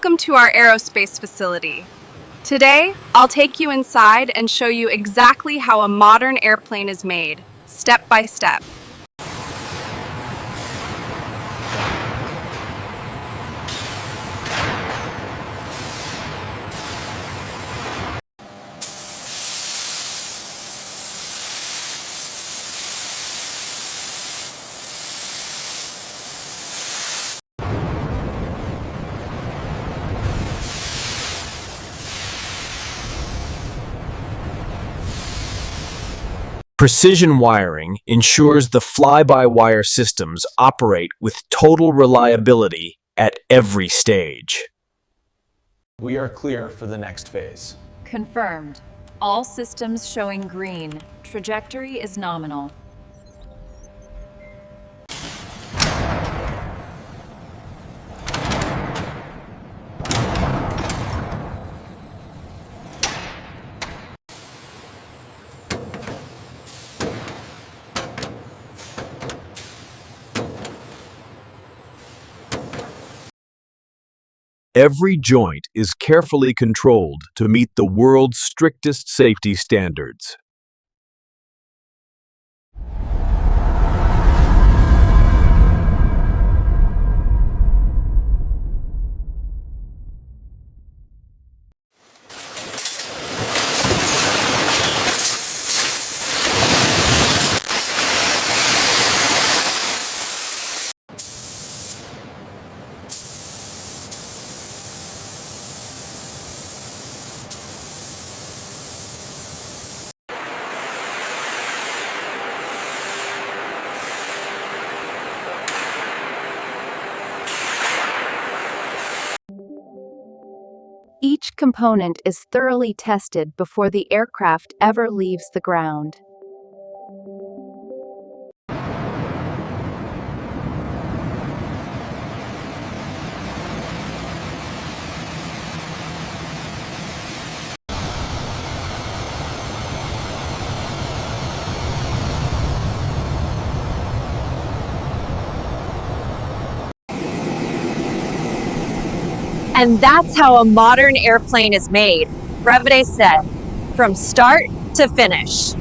Welcome to our aerospace facility. Today, I'll take you inside and show you exactly how a modern airplane is made, step by step. Precision wiring ensures the fly-by-wire systems operate with total reliability at every stage. We are clear for the next phase. Confirmed. All systems showing green. Trajectory is nominal. Every joint is carefully controlled to meet the world's strictest safety standards. Each component is thoroughly tested before the aircraft ever leaves the ground. And that's how a modern airplane is made. Brevide said, from start to finish.